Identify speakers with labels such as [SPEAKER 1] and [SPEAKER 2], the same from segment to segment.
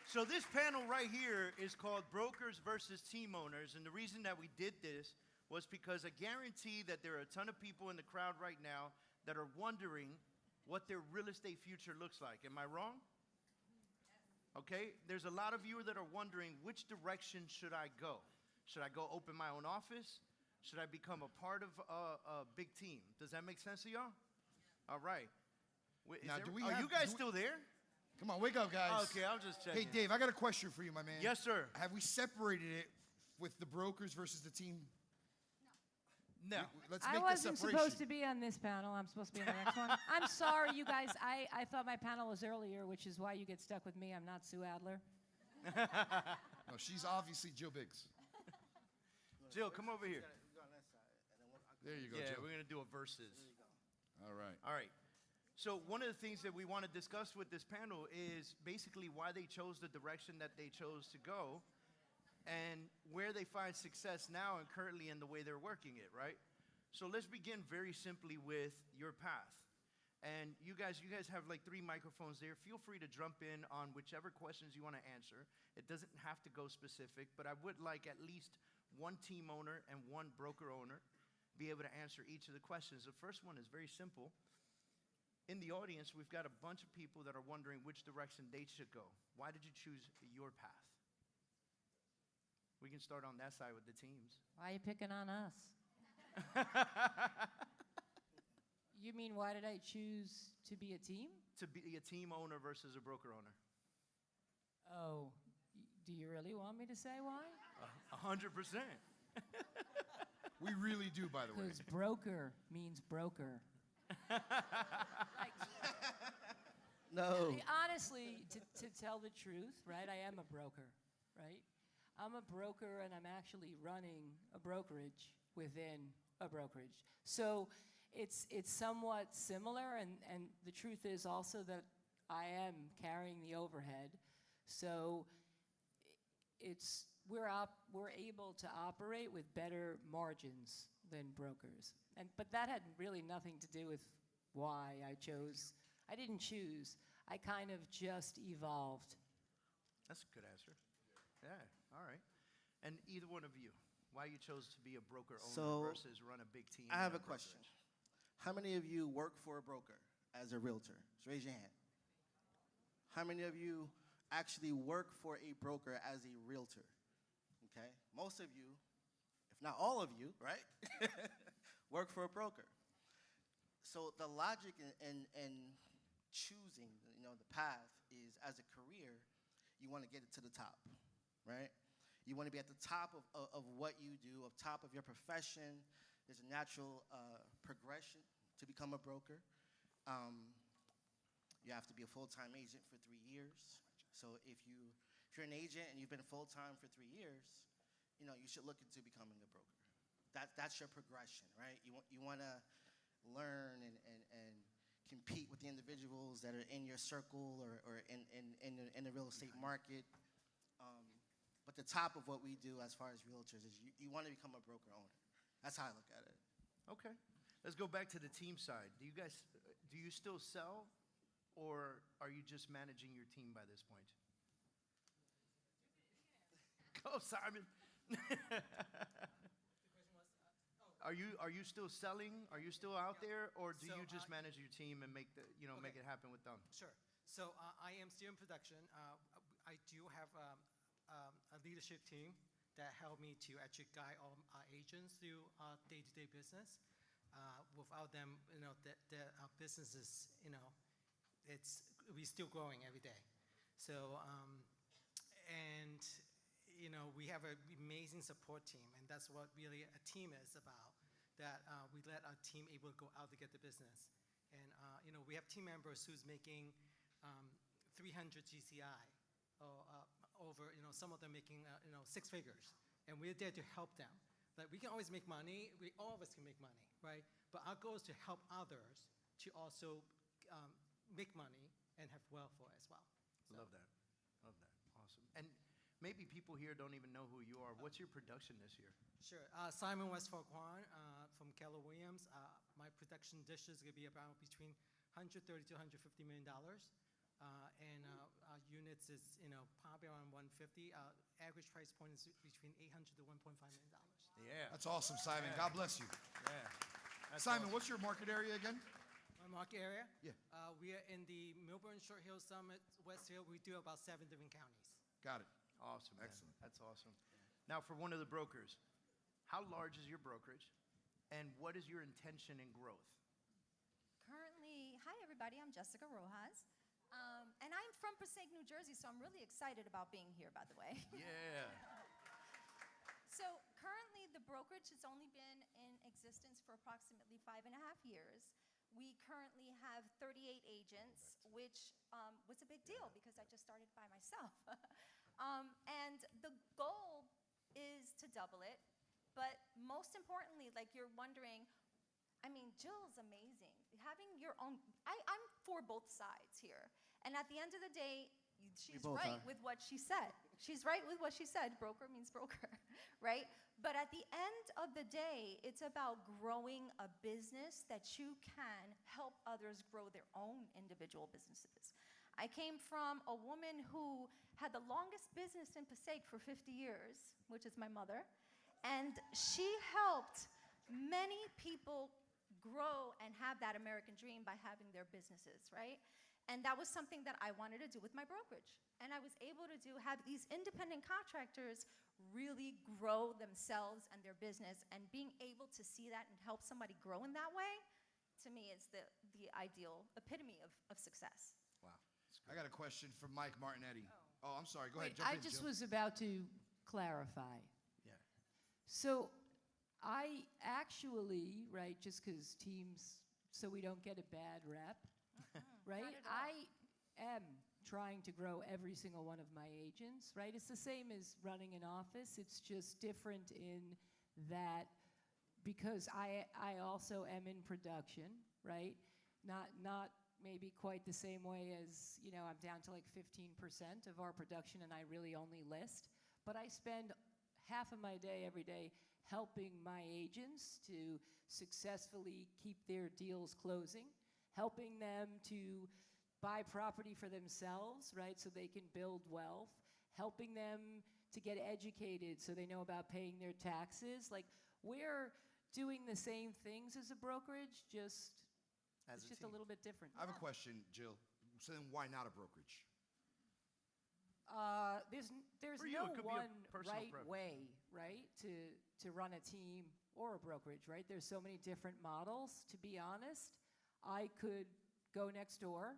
[SPEAKER 1] So this panel right here is called Brokers versus Team Owners, and the reason that we did this was because I guarantee that there are a ton of people in the crowd right now that are wondering what their real estate future looks like. Am I wrong? Okay, there's a lot of you that are wondering, which direction should I go? Should I go open my own office? Should I become a part of a big team? Does that make sense to y'all? All right.
[SPEAKER 2] Now,
[SPEAKER 1] Are you guys still there?
[SPEAKER 2] Come on, wake up, guys.
[SPEAKER 1] Okay, I'm just checking.
[SPEAKER 2] Hey, Dave, I got a question for you, my man.
[SPEAKER 1] Yes, sir.
[SPEAKER 2] Have we separated it with the brokers versus the team?
[SPEAKER 1] No.
[SPEAKER 2] Let's make
[SPEAKER 3] I wasn't
[SPEAKER 2] the separation.
[SPEAKER 3] supposed to be on this panel. I'm supposed to be on the next one. I'm sorry, you guys. I thought my panel was earlier, which is why you get stuck with me. I'm not Sue Adler.
[SPEAKER 2] No, she's obviously Jill Biggs.
[SPEAKER 1] Jill, come over here.
[SPEAKER 2] There you go,
[SPEAKER 1] Yeah,
[SPEAKER 2] Jill.
[SPEAKER 1] we're going to do a versus.
[SPEAKER 2] All right.
[SPEAKER 1] All right. So one of the things that we want to discuss with this panel is basically why they chose the direction that they chose to go and where they find success now and currently in the way they're working it, right? So let's begin very simply with your path. And you guys have like 3 microphones there. Feel free to jump in on whichever questions you want to answer. It doesn't have to go specific, but I would like at least one team owner and one broker owner be able to answer each of the questions. The first one is very simple. In the audience, we've got a bunch of people that are wondering which direction they should go. Why did you choose your path? We can start on that side with the teams.
[SPEAKER 3] Why are you picking on us? You mean, why did I choose to be a team?
[SPEAKER 1] To be a team owner versus a broker owner.
[SPEAKER 3] Oh, do you really want me to say why?
[SPEAKER 1] 100%.
[SPEAKER 2] We really do, by the way.
[SPEAKER 3] Because broker means broker.
[SPEAKER 4] No.
[SPEAKER 3] Honestly, to tell the truth, right, I am a broker, right? I'm a broker, and I'm actually running a brokerage within a brokerage. So it's somewhat similar, and the truth is also that I am carrying the overhead. So we're able to operate with better margins than brokers. But that had really nothing to do with why I chose. I didn't choose. I kind of just evolved.
[SPEAKER 1] That's a good answer. Yeah, all right. And either one of you, why you chose to be a broker owner versus run a big team?
[SPEAKER 4] I have a question. How many of you work for a broker as a realtor? Just raise your hand. How many of you actually work for a broker as a realtor? Okay, most of you, if not all of you, right, work for a broker. So the logic in choosing, the path is, as a career, you want to get it to the top, right? You want to be at the top of what you do, of top of your profession. There's a natural progression to become a broker. You have to be a full-time agent for 3 years. So if you're an agent and you've been full-time for 3 years, you should look into becoming a broker. That's your progression, right? You want to learn and compete with the individuals that are in your circle or in the real estate market. But the top of what we do as far as realtors is you want to become a broker owner. That's how I look at it.
[SPEAKER 1] Okay. Let's go back to the team side. Do you still sell, or are you just managing your team by this point? Go, Simon. Are you still selling? Are you still out there, or do you just manage your team and make make it happen with them?
[SPEAKER 5] Sure. So I am still in production. I do have a leadership team that help me to actually guide all our agents through day-to-day business. Without them, our business is, we're still growing every day. So we have an amazing support team, and that's what really a team is about. That we let our team able to go out to get the business, and we have team members who's making 300 GCI, or over some of them making 6 figures, and we're there to help them. Like, we can always make money. All of us can make money, right? But our goal is to help others to also make money and have wealth for it as well. So.
[SPEAKER 1] Love that. Awesome. And maybe people here don't even know who you are. What's your production this year?
[SPEAKER 5] Sure. Simon Westphal Kwan from Keller Williams. My production this year is going to be about between $130 to $150 million. and our units is probably around 150. Average price point is between $800 to $1.5 million.
[SPEAKER 1] Yeah.
[SPEAKER 2] That's awesome, Simon. God bless you.
[SPEAKER 1] Yeah. That's
[SPEAKER 2] Simon,
[SPEAKER 1] awesome.
[SPEAKER 2] what's your market area again?
[SPEAKER 5] My market area?
[SPEAKER 2] Yeah.
[SPEAKER 5] We are in the Melbourne, Short Hills, Summit, West Hill. We do about 7 different counties.
[SPEAKER 2] Got it.
[SPEAKER 1] Awesome. Man.
[SPEAKER 2] Excellent.
[SPEAKER 1] That's awesome. Now, for one of the brokers, how large is your brokerage, and what is your intention in growth?
[SPEAKER 6] Currently, hi everybody, I'm Jessica Rojas. And I'm from Passaic, New Jersey, so I'm really excited about being here, by the way.
[SPEAKER 1] Yeah.
[SPEAKER 6] So currently, the brokerage has only been in existence for approximately 5.5 years. We currently have 38 agents, which was a big deal because I just started by myself. And the goal is to double it. But most importantly, like you're wondering, I mean, Jill's amazing. Having your own, I'm for both sides here. And at the end of the day, she's right with what she said. She's right with what she said. Broker means broker, right? But at the end of the day, it's about growing a business that you can help others grow their own individual businesses. I came from a woman who had the longest business in Passaic for 50 years, which is my mother. And she helped many people grow and have that American dream by having their businesses, right? And that was something that I wanted to do with my brokerage. And I was able to have these independent contractors really grow themselves and their business, and being able to see that and help somebody grow in that way, to me, is the ideal epitome of success.
[SPEAKER 1] Wow.
[SPEAKER 2] I got a question from Mike Martinetti. Oh, I'm sorry. Go ahead.
[SPEAKER 3] Wait,
[SPEAKER 2] Jump
[SPEAKER 3] I
[SPEAKER 2] in,
[SPEAKER 3] just
[SPEAKER 2] Jill.
[SPEAKER 3] was about to clarify.
[SPEAKER 1] Yeah.
[SPEAKER 3] So I actually, right, just because teams, so we don't get a bad rep, right?
[SPEAKER 6] Not at all.
[SPEAKER 3] I am trying to grow every single one of my agents, right? It's the same as running an office. It's just different in that because I also am in production, right? Not maybe quite the same way as, I'm down to like 15% of our production and I really only list. But I spend half of my day every day helping my agents to successfully keep their deals closing, helping them to buy property for themselves, right, so they can build wealth, helping them to get educated so they know about paying their taxes. Like, we're doing the same things as a brokerage, it's just a little bit different.
[SPEAKER 2] I have a question, Jill. So then why not a brokerage?
[SPEAKER 3] There's
[SPEAKER 1] For you,
[SPEAKER 3] no
[SPEAKER 1] it could be a
[SPEAKER 3] one
[SPEAKER 1] personal
[SPEAKER 3] right
[SPEAKER 1] preference.
[SPEAKER 3] way, right, to run a team or a brokerage, right? There's so many different models. To be honest, I could go next door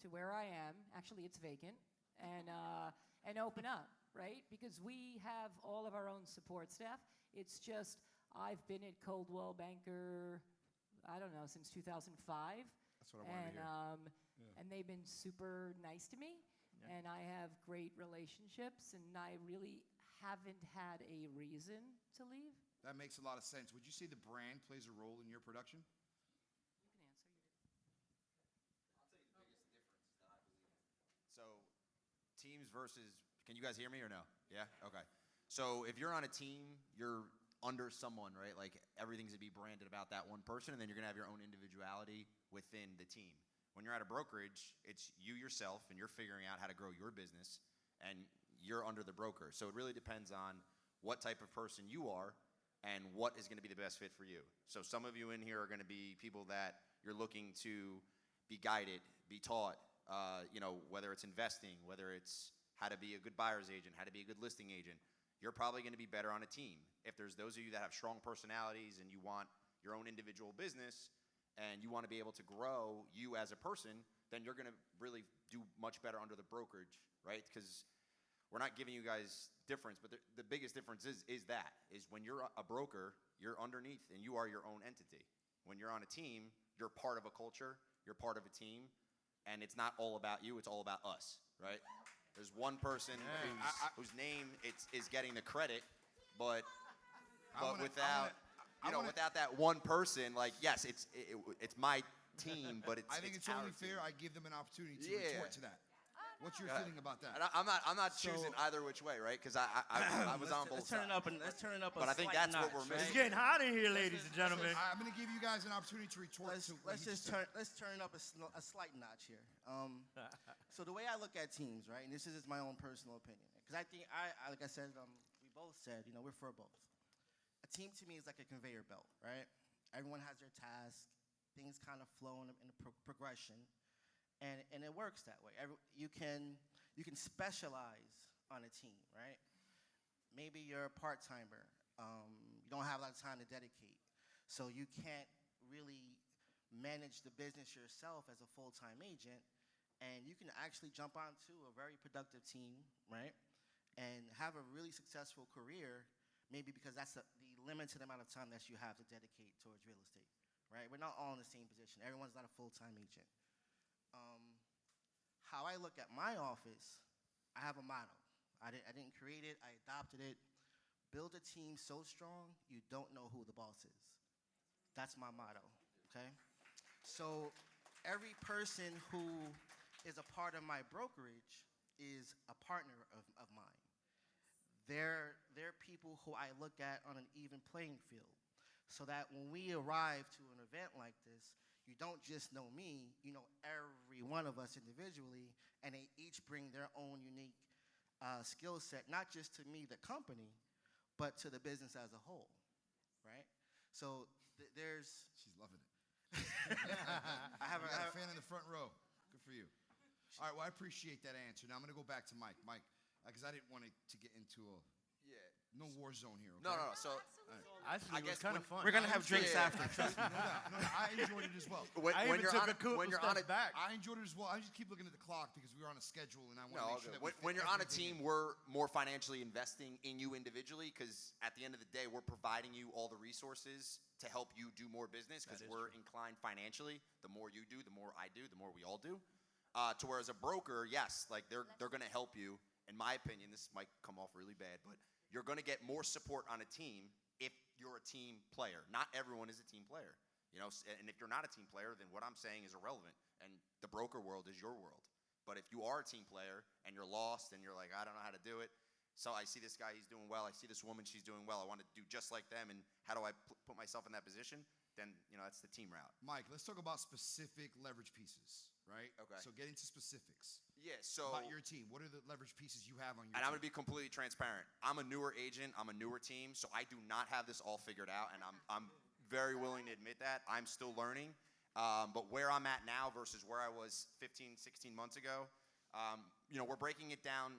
[SPEAKER 3] to where I am. Actually, it's vacant, and open up, right? Because we have all of our own support staff. It's just I've been at Coldwell Banker, I don't know, since 2005.
[SPEAKER 2] That's what I wanted to hear.
[SPEAKER 3] And they've been super nice to me.
[SPEAKER 1] Yeah.
[SPEAKER 3] And I have great relationships, and I really haven't had a reason to leave.
[SPEAKER 2] That makes a lot of sense. Would you say the brand plays a role in your production?
[SPEAKER 7] So, teams versus, can you guys hear me or no? Yeah? Okay. So, if you're on a team, you're under someone, right? Like, everything's going to be branded about that one person, and then you're going to have your own individuality within the team. When you're at a brokerage, it's you yourself, and you're figuring out how to grow your business, and you're under the broker. So, it really depends on what type of person you are and what is going to be the best fit for you. So, some of you in here are going to be people that you're looking to be guided, be taught, whether it's investing, whether it's how to be a good buyer's agent, how to be a good listing agent. You're probably going to be better on a team. If there's those of you that have strong personalities and you want your own individual business and you want to be able to grow you as a person, then you're going to really do much better under the brokerage, right? Because we're not giving you guys difference, but the biggest difference is when you're a broker, you're underneath and you are your own entity. When you're on a team, you're part of a culture, you're part of a team, and it's not all about you, it's all about us, right? There's one person whose name is getting the credit, but without that one person, like, yes, it's my team, but it's
[SPEAKER 2] I think it's
[SPEAKER 7] our
[SPEAKER 2] only fair
[SPEAKER 7] team.
[SPEAKER 2] I give them an opportunity to retort to that. What's your
[SPEAKER 7] Go ahead.
[SPEAKER 2] feeling about that?
[SPEAKER 7] And I'm not
[SPEAKER 4] So-
[SPEAKER 7] choosing either which way, right? Because I was on both
[SPEAKER 8] Let's turn
[SPEAKER 7] sides.
[SPEAKER 8] it up and let's turn it up.
[SPEAKER 7] But I think
[SPEAKER 8] slight
[SPEAKER 7] that's what we're
[SPEAKER 8] notch,
[SPEAKER 7] missing.
[SPEAKER 1] It's
[SPEAKER 8] right?
[SPEAKER 1] getting hot in here, ladies and gentlemen.
[SPEAKER 2] I'm going to give you guys an opportunity to retort to what
[SPEAKER 4] Let's
[SPEAKER 2] he
[SPEAKER 4] just
[SPEAKER 2] said.
[SPEAKER 4] turn it up a slight notch here. So the way I look at teams, right, and this is just my own personal opinion, because I think like I said, we both said, we're for both. A team to me is like a conveyor belt, right? Everyone has their task, things kind of flow in a progression, and it works that way. You can specialize on a team, right? Maybe you're a part-timer. You don't have a lot of time to dedicate. So you can't really manage the business yourself as a full-time agent, and you can actually jump onto a very productive team, right? And have a really successful career, maybe because that's the limited amount of time that you have to dedicate towards real estate, right? We're not all in the same position. Everyone's not a full-time agent. How I look at my office, I have a motto. I didn't create it, I adopted it. Build a team so strong, you don't know who the boss is. That's my motto, okay? So every person who is a part of my brokerage is a partner of mine. They're people who I look at on an even playing field, so that when we arrive to an event like this, you don't just know me, you know every one of us individually, and they each bring their own unique skill set, not just to me, the company, but to the business as a whole, right? So there's...
[SPEAKER 2] She's loving it.
[SPEAKER 4] I have
[SPEAKER 2] You got a fan in the front row. Good for you. All right, well, I appreciate that answer. Now I'm going to go back to Mike. Mike, because I didn't want to get into no war zone here, okay?
[SPEAKER 7] No. So
[SPEAKER 1] Actually, it was
[SPEAKER 7] guess
[SPEAKER 1] kind of
[SPEAKER 7] when-
[SPEAKER 1] fun.
[SPEAKER 4] We're going to have drinks
[SPEAKER 7] Yeah.
[SPEAKER 4] after.
[SPEAKER 2] Trust me, no doubt. I enjoyed it as well.
[SPEAKER 7] when,
[SPEAKER 1] I
[SPEAKER 7] when
[SPEAKER 1] even
[SPEAKER 7] you're
[SPEAKER 1] took
[SPEAKER 7] on
[SPEAKER 1] a couple
[SPEAKER 7] when you're on
[SPEAKER 1] steps
[SPEAKER 7] a
[SPEAKER 1] back.
[SPEAKER 2] I enjoyed it as well. I just keep looking at the clock because we were on a schedule, and I want to
[SPEAKER 7] No,
[SPEAKER 2] make sure
[SPEAKER 7] okay.
[SPEAKER 2] that we
[SPEAKER 7] When
[SPEAKER 2] fit
[SPEAKER 7] you're on a
[SPEAKER 2] everything
[SPEAKER 7] team,
[SPEAKER 2] in.
[SPEAKER 7] we're more financially investing in you individually because at the end of the day, we're providing you all the resources to help you do more business because we're inclined financially. The more you do, the more I do, the more we all do. To whereas a broker, yes, like they're going to help you. In my opinion, this might come off really bad, but you're going to get more support on a team if you're a team player. Not everyone is a team player, and if you're not a team player, then what I'm saying is irrelevant, and the broker world is your world. But if you are a team player and you're lost and you're like, I don't know how to do it, so I see this guy, he's doing well, I see this woman, she's doing well, I want to do just like them, and how do I put myself in that position? Then, that's the team route.
[SPEAKER 2] Mike, let's talk about specific leverage pieces, right?
[SPEAKER 7] Okay.
[SPEAKER 2] So get into specifics.
[SPEAKER 7] Yeah, so...
[SPEAKER 2] About your team. What are the leverage pieces you have on your
[SPEAKER 7] And
[SPEAKER 2] team?
[SPEAKER 7] I'm going to be completely transparent. I'm a newer agent. I'm a newer team, so I do not have this all figured out, and I'm very willing to admit that. I'm still learning. But where I'm at now versus where I was 15, 16 months ago, we're breaking it down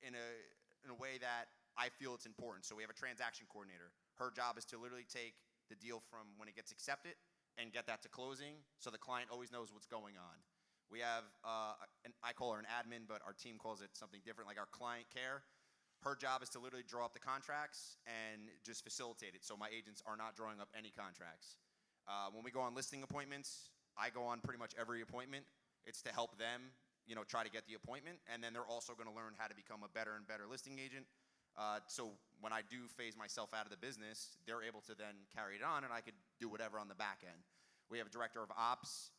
[SPEAKER 7] in a way that I feel it's important. So we have a transaction coordinator. Her job is to literally take the deal from when it gets accepted and get that to closing so the client always knows what's going on. We have, I call her an admin, but our team calls it something different, like our client care. Her job is to literally draw up the contracts and just facilitate it so my agents are not drawing up any contracts. When we go on listing appointments, I go on pretty much every appointment. It's to help them, try to get the appointment, and then they're also going to learn how to become a better and better listing agent. So when I do phase myself out of the business, they're able to then carry it on, and I could do whatever on the back end. We have a director of ops.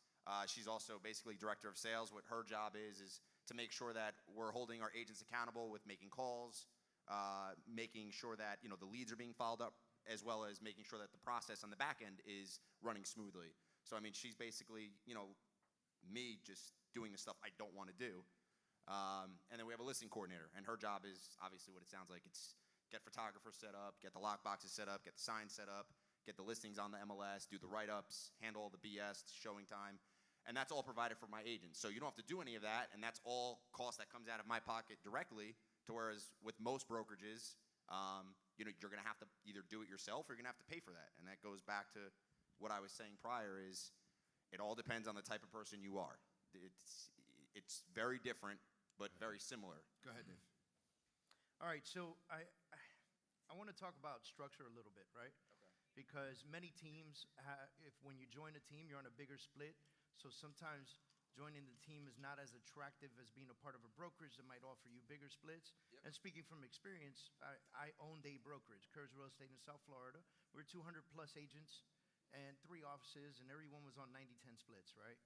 [SPEAKER 7] She's also basically director of sales. What her job is to make sure that we're holding our agents accountable with making calls, making sure that the leads are being followed up, as well as making sure that the process on the back end is running smoothly. So I mean, she's basically me just doing the stuff I don't want to do. And then we have a listing coordinator, and her job is obviously what it sounds like. It's get photographers set up, get the lock boxes set up, get the signs set up, get the listings on the MLS, do the write-ups, handle all the BS, showing time. And that's all provided for my agents. So you don't have to do any of that, and that's all cost that comes out of my pocket directly, to whereas with most brokerages, you're going to have to either do it yourself or you're going to have to pay for that. And that goes back to what I was saying prior is it all depends on the type of person you are. It's very different, but very similar.
[SPEAKER 2] Go ahead, Dave.
[SPEAKER 1] All right, so I want to talk about structure a little bit, right?
[SPEAKER 7] Okay.
[SPEAKER 1] Because many teams, when you join a team, you're on a bigger split. So sometimes joining the team is not as attractive as being a part of a brokerage that might offer you bigger splits.
[SPEAKER 7] Yep.
[SPEAKER 1] And speaking from experience, I owned a brokerage, Kurz Real Estate in South Florida. We're 200 plus agents and 3 offices, and everyone was on 90-10 splits, right?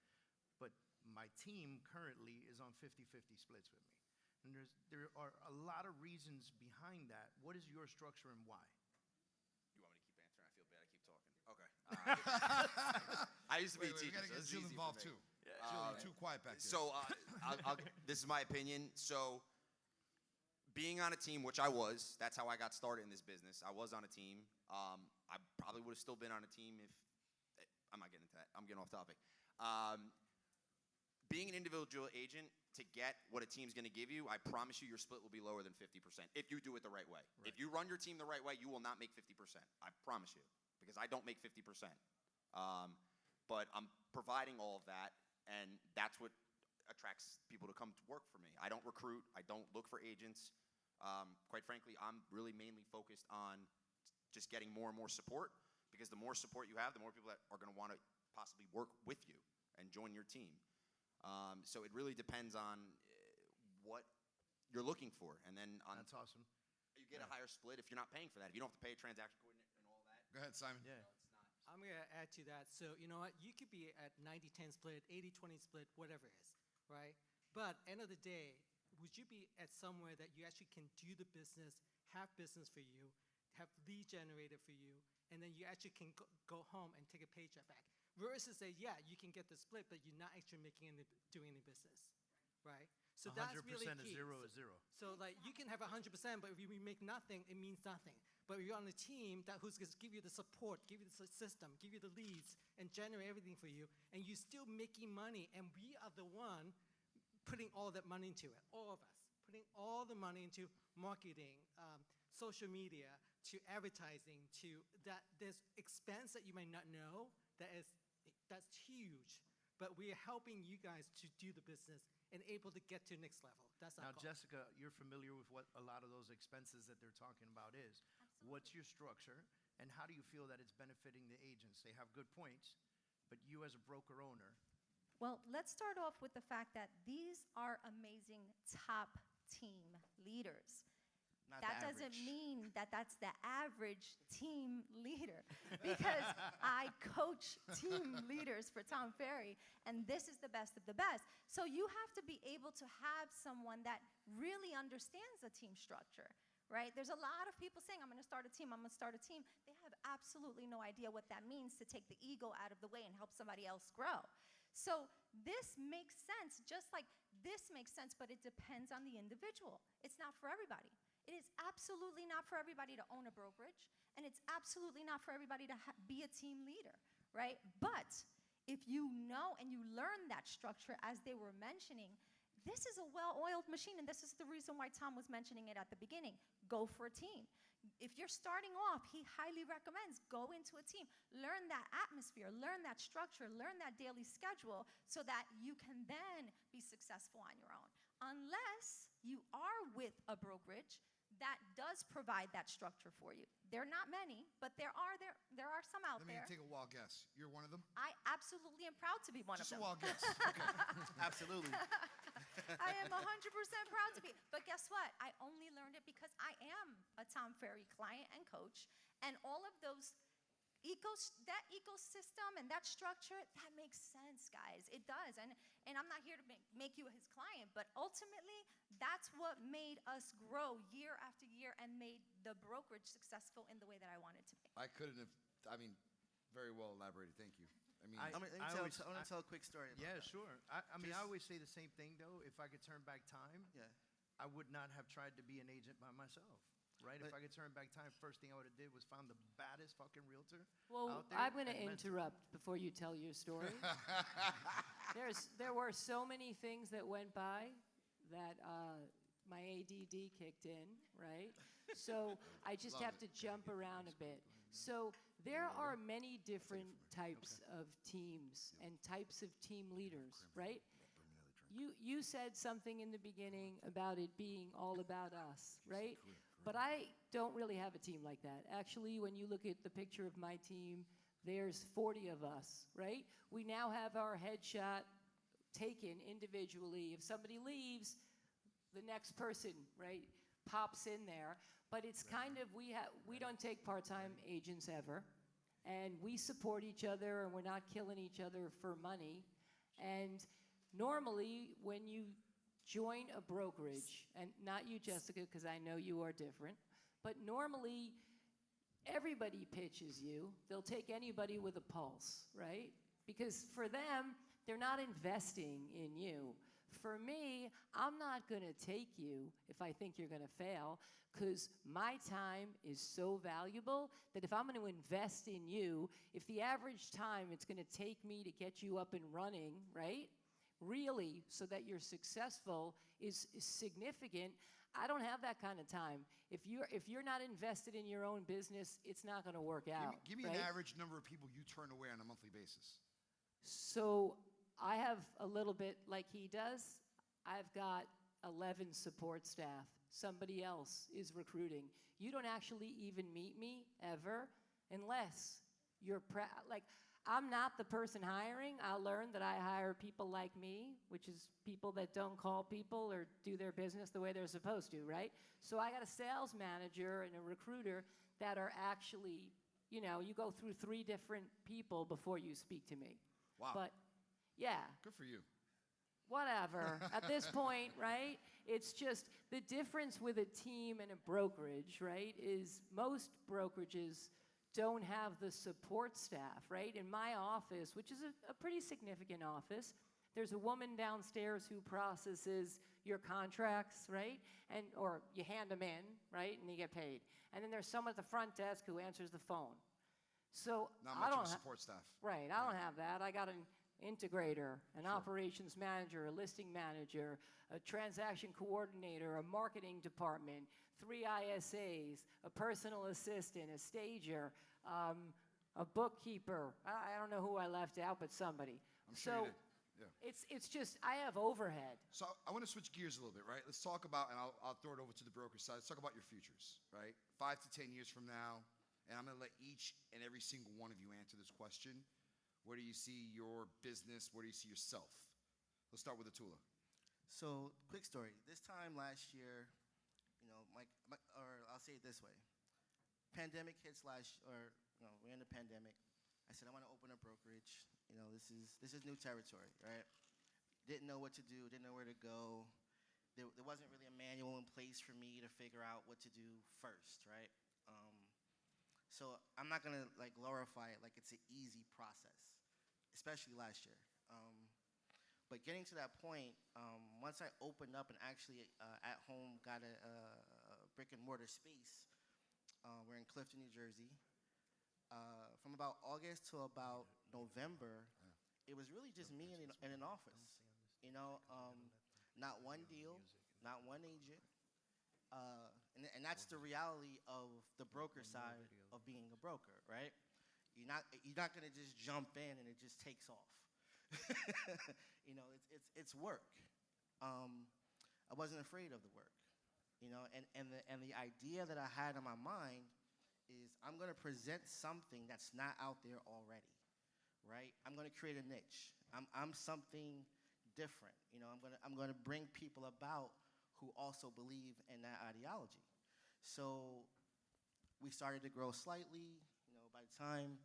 [SPEAKER 1] But my team currently is on 50-50 splits with me. And there are a lot of reasons behind that. What is your structure and why?
[SPEAKER 7] You want me to keep answering? I feel bad. I keep talking. Okay. I used to be a
[SPEAKER 2] Wait, we
[SPEAKER 7] teacher.
[SPEAKER 2] gotta
[SPEAKER 7] so
[SPEAKER 2] get
[SPEAKER 7] it's
[SPEAKER 2] Jill
[SPEAKER 7] easy
[SPEAKER 2] involved
[SPEAKER 7] for
[SPEAKER 2] too.
[SPEAKER 7] me.
[SPEAKER 2] Jill, you're too quiet back there.
[SPEAKER 7] So this is my opinion. So being on a team, which I was, that's how I got started in this business. I was on a team. I probably would have still been on a team if I'm not getting into that. I'm getting off topic. Being an individual agent, to get what a team's going to give you, I promise you your split will be lower than 50% if you do it the right way.
[SPEAKER 1] Right.
[SPEAKER 7] If you run your team the right way, you will not make 50%. I promise you, because I don't make 50%. But I'm providing all of that, and that's what attracts people to come to work for me. I don't recruit. I don't look for agents. Quite frankly, I'm really mainly focused on just getting more and more support, because the more support you have, the more people that are going to want to possibly work with you and join your team. So it really depends on what you're looking for. And then
[SPEAKER 1] That's awesome.
[SPEAKER 7] you get a higher split if you're not paying for that. If you don't have to pay a transaction coordinator and all that.
[SPEAKER 2] Go ahead, Simon.
[SPEAKER 1] Yeah.
[SPEAKER 7] It's not.
[SPEAKER 5] I'm going to add to that. So, you know what? You could be at 90-10 split, 80-20 split, whatever it is, right? But end of the day, would you be at somewhere that you actually can do the business, have business for you, have lead generated for you, and then you actually can go home and take a paycheck back? Versus say, yeah, you can get the split, but you're not actually doing any business, right? So that's really
[SPEAKER 1] 100%
[SPEAKER 5] key.
[SPEAKER 1] is zero is zero.
[SPEAKER 5] So like you can have 100%, but if you make nothing, it means nothing. But if you're on a team who's going to give you the support, give you the system, give you the leads, and generate everything for you, and you're still making money, and we are the one putting all that money into it, all of us, putting all the money into marketing, social media, to advertising, to that there's expense that you might not know that's huge, but we are helping you guys to do the business and able to get to the next level. That's our
[SPEAKER 1] Now,
[SPEAKER 5] goal.
[SPEAKER 1] Jessica, you're familiar with what a lot of those expenses that they're talking about is.
[SPEAKER 6] Absolutely.
[SPEAKER 1] What's your structure, and how do you feel that it's benefiting the agents? They have good points, but you as a broker owner,
[SPEAKER 6] Well, let's start off with the fact that these are amazing top team leaders.
[SPEAKER 4] Not
[SPEAKER 6] That
[SPEAKER 4] the
[SPEAKER 6] doesn't
[SPEAKER 4] average.
[SPEAKER 6] mean that that's the average team leader, because I coach team leaders for Tom Ferry, and this is the best of the best. So you have to be able to have someone that really understands the team structure, right? There's a lot of people saying, I'm going to start a team, I'm going to start a team. They have absolutely no idea what that means to take the ego out of the way and help somebody else grow. So this makes sense, just like this makes sense, but it depends on the individual. It's not for everybody. It is absolutely not for everybody to own a brokerage, and it's absolutely not for everybody to be a team leader, right? But if you know and you learn that structure, as they were mentioning, this is a well-oiled machine, and this is the reason why Tom was mentioning it at the beginning. Go for a team. If you're starting off, he highly recommends go into a team. Learn that atmosphere, learn that structure, learn that daily schedule so that you can then be successful on your own. Unless you are with a brokerage that does provide that structure for you. There are not many, but there are some out
[SPEAKER 2] Let me
[SPEAKER 6] there.
[SPEAKER 2] take a wild guess. You're one of them?
[SPEAKER 6] I absolutely am proud to be one
[SPEAKER 2] Just
[SPEAKER 6] of
[SPEAKER 2] a
[SPEAKER 6] them.
[SPEAKER 2] wild guess. Okay.
[SPEAKER 4] Absolutely.
[SPEAKER 6] I am 100% proud to be. But guess what? I only learned it because I am a Tom Ferry client and coach. And all of those that ecosystem and that structure, that makes sense, guys. It does. And I'm not here to make you his client, but ultimately, that's what made us grow year after year and made the brokerage successful in the way that I wanted to be.
[SPEAKER 2] I couldn't have, very well elaborated. Thank you.
[SPEAKER 1] I
[SPEAKER 4] I'm
[SPEAKER 1] always-
[SPEAKER 4] going to tell a quick story about
[SPEAKER 1] yeah,
[SPEAKER 4] that.
[SPEAKER 1] sure. I mean, I
[SPEAKER 4] Just-
[SPEAKER 1] always say the same thing, though. If I could turn back time,
[SPEAKER 4] Yeah.
[SPEAKER 1] I would not have tried to be an agent by myself, right? If
[SPEAKER 4] But-
[SPEAKER 1] I could turn back time, first thing I would have did was found the baddest fucking realtor
[SPEAKER 3] Well,
[SPEAKER 1] out there.
[SPEAKER 3] I'm going to
[SPEAKER 1] and mentor.
[SPEAKER 3] interrupt before you tell your story. There were so many things that went by that my ADD kicked in, right? So I just
[SPEAKER 2] Love
[SPEAKER 3] have
[SPEAKER 2] it.
[SPEAKER 3] to jump around a bit. So there are many different types of teams and types of team leaders, right? You said something in the beginning about it being all about us, right? But I don't really have a team like that. Actually, when you look at the picture of my team, there's 40 of us, right? We now have our headshot taken individually. If somebody leaves, the next person, right, pops in there. But it's kind of, we don't take part-time agents ever. And we support each other, and we're not killing each other for money. And normally when you join a brokerage, and not you, Jessica, because I know you are different, but normally everybody pitches you. They'll take anybody with a pulse, right? Because for them, they're not investing in you. For me, I'm not going to take you if I think you're going to fail, because my time is so valuable that if I'm going to invest in you, if the average time it's going to take me to get you up and running, right, really, so that you're successful is significant, I don't have that kind of time. If you're not invested in your own business, it's not going to work out.
[SPEAKER 2] Give me
[SPEAKER 3] right?
[SPEAKER 2] an average number of people you turn away on a monthly basis.
[SPEAKER 3] So I have a little bit like he does. I've got 11 support staff. Somebody else is recruiting. You don't actually even meet me ever unless you're like, I'm not the person hiring. I learned that I hire people like me, which is people that don't call people or do their business the way they're supposed to, right? So I got a sales manager and a recruiter that are actually, you go through 3 different people before you speak to me.
[SPEAKER 2] Wow.
[SPEAKER 3] But yeah.
[SPEAKER 2] Good for you.
[SPEAKER 3] Whatever. At this point, right? It's just the difference with a team and a brokerage, right, is most brokerages don't have the support staff, right? In my office, which is a pretty significant office, there's a woman downstairs who processes your contracts, right? Or you hand them in, right, and you get paid. And then there's someone at the front desk who answers the phone. So
[SPEAKER 2] Not
[SPEAKER 3] I
[SPEAKER 2] much
[SPEAKER 3] don't
[SPEAKER 2] of a support staff.
[SPEAKER 3] Right, I don't have that. I got an integrator, an operations manager, a listing manager, a transaction coordinator, a marketing department, 3 ISAs, a personal assistant, a stager, a bookkeeper. I don't know who I left out, but somebody.
[SPEAKER 2] I'm sure you did. Yeah.
[SPEAKER 3] It's just, I have overhead.
[SPEAKER 2] So I want to switch gears a little bit, right? Let's talk about, and I'll throw it over to the broker side. Let's talk about your futures, right? 5 to 10 years from now, and I'm going to let each and every single one of you answer this question. Where do you see your business? Where do you see yourself? Let's start with Atula.
[SPEAKER 4] So, quick story. This time last year, or I'll say it this way. Pandemic hits we're in the pandemic. I said, I want to open a brokerage. This is new territory, right? Didn't know what to do, didn't know where to go. There wasn't really a manual in place for me to figure out what to do first, right? So I'm not gonna glorify it like it's an easy process, especially last year. But getting to that point, once I opened up and actually at home got a brick and mortar space, we're in Clifton, New Jersey. From about August to about November, it was really just me in an office. Not one deal, not one agent. And that's the reality of the broker side of being a broker, right? You're not gonna just jump in and it just takes off. It's work. I wasn't afraid of the work, and the idea that I had in my mind is I'm gonna present something that's not out there already, right? I'm gonna create a niche. I'm something different. I'm gonna bring people about who also believe in that ideology. So we started to grow slightly. By the time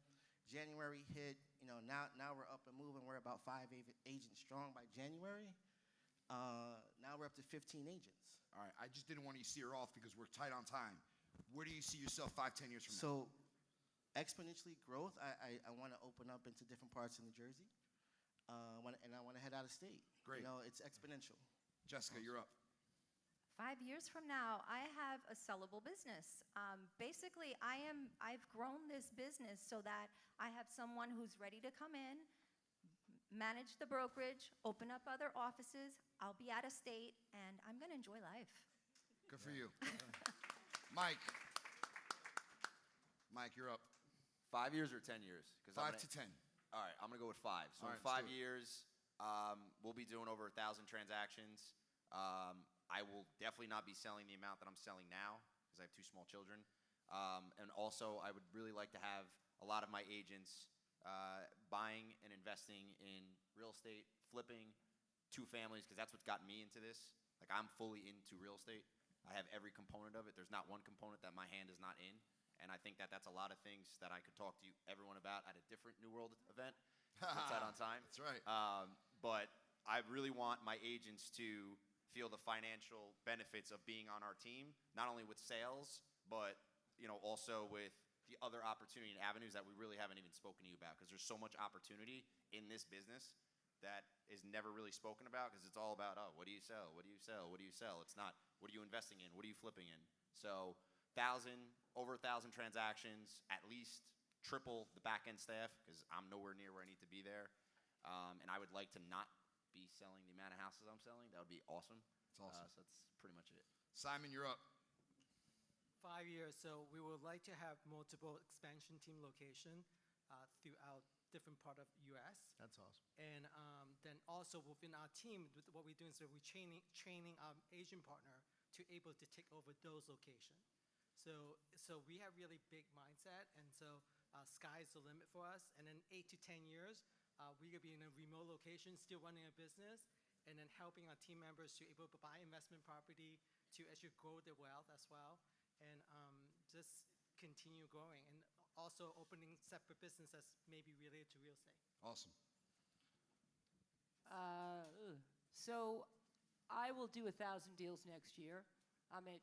[SPEAKER 4] January hit, now we're up and moving. We're about 5 agents strong by January. Now we're up to 15 agents.
[SPEAKER 2] All right, I just didn't want you to steer off because we're tight on time. Where do you see yourself 5, 10 years from now?
[SPEAKER 4] So exponentially growth, I want to open up into different parts of New Jersey. And I want to head out of state.
[SPEAKER 2] Great.
[SPEAKER 4] It's exponential.
[SPEAKER 2] Jessica, you're up.
[SPEAKER 6] 5 years from now, I have a sellable business. Basically, I've grown this business so that I have someone who's ready to come in, manage the brokerage, open up other offices. I'll be out of state, and I'm going to enjoy life.
[SPEAKER 2] Good for you. Mike, you're up.
[SPEAKER 7] 5 years or 10 years?
[SPEAKER 2] 5 to 10.
[SPEAKER 7] All right, I'm going to go with 5. So
[SPEAKER 2] All
[SPEAKER 7] in
[SPEAKER 2] right,
[SPEAKER 7] 5 years, we'll be doing over 1,000 transactions. I will definitely not be selling the amount that I'm selling now because I have 2 small children. And also, I would really like to have a lot of my agents buying and investing in real estate, flipping 2 families, because that's what's gotten me into this. Like, I'm fully into real estate. I have every component of it. There's not one component that my hand is not in. And I think that that's a lot of things that I could talk to everyone about at a different New World event. We're tight on time.
[SPEAKER 2] That's right.
[SPEAKER 7] But I really want my agents to feel the financial benefits of being on our team, not only with sales, but also with the other opportunity and avenues that we really haven't even spoken to you about, because there's so much opportunity in this business that is never really spoken about, because it's all about, oh, what do you sell? What do you sell? What do you sell? It's not, what are you investing in? What are you flipping in? So over 1,000 transactions, at least triple the back end staff, because I'm nowhere near where I need to be there. And I would like to not be selling the amount of houses I'm selling. That would be awesome.
[SPEAKER 2] It's awesome.
[SPEAKER 7] So that's pretty much it.
[SPEAKER 2] Simon, you're up.
[SPEAKER 5] 5 years, so we would like to have multiple expansion team location throughout different part of U.S.
[SPEAKER 1] That's awesome.
[SPEAKER 5] And then also within our team, what we're doing is we're training our Asian partner to able to take over those locations. So we have really big mindset, and so sky's the limit for us. And in 8 to 10 years, we're gonna be in a remote location, still running a business, and then helping our team members to able to buy investment property to actually grow their wealth as well, and just continue growing, and also opening separate businesses maybe related to real estate.
[SPEAKER 2] Awesome.
[SPEAKER 3] So I will do 1,000 deals next year. I'm at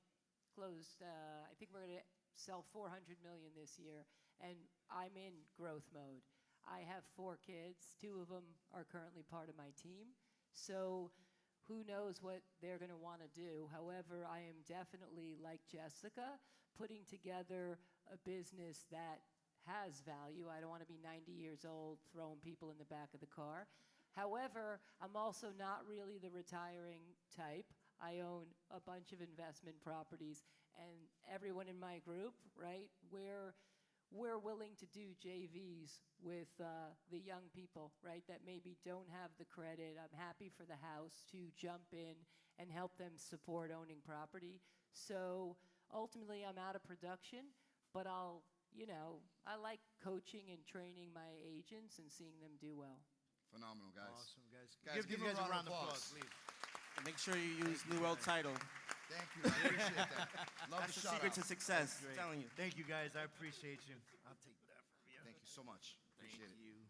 [SPEAKER 3] closed. I think we're going to sell 400 million this year, and I'm in growth mode. I have 4 kids. 2 of them are currently part of my team. So who knows what they're going to want to do. However, I am definitely, like Jessica, putting together a business that has value. I don't want to be 90 years old throwing people in the back of the car. However, I'm also not really the retiring type. I own a bunch of investment properties, and everyone in my group, right, we're willing to do JVs with the young people, right, that maybe don't have the credit. I'm happy for the house to jump in and help them support owning property. So ultimately, I'm out of production, but I like coaching and training my agents and seeing them do well.
[SPEAKER 2] Phenomenal, guys.
[SPEAKER 1] Awesome, guys.
[SPEAKER 2] Guys,
[SPEAKER 1] Give
[SPEAKER 2] you
[SPEAKER 1] them
[SPEAKER 2] guys
[SPEAKER 1] a round of applause, please.
[SPEAKER 4] And make sure you use New World Title.
[SPEAKER 2] Thank you. I appreciate that. Love
[SPEAKER 4] That's
[SPEAKER 2] the
[SPEAKER 4] the
[SPEAKER 2] shout
[SPEAKER 4] secret
[SPEAKER 2] out.
[SPEAKER 4] to success.
[SPEAKER 1] Great.
[SPEAKER 4] I'm telling you.
[SPEAKER 1] Thank you, guys. I appreciate you. I'll take that from you.
[SPEAKER 2] Thank you so much. Appreciate it.
[SPEAKER 1] Thank you.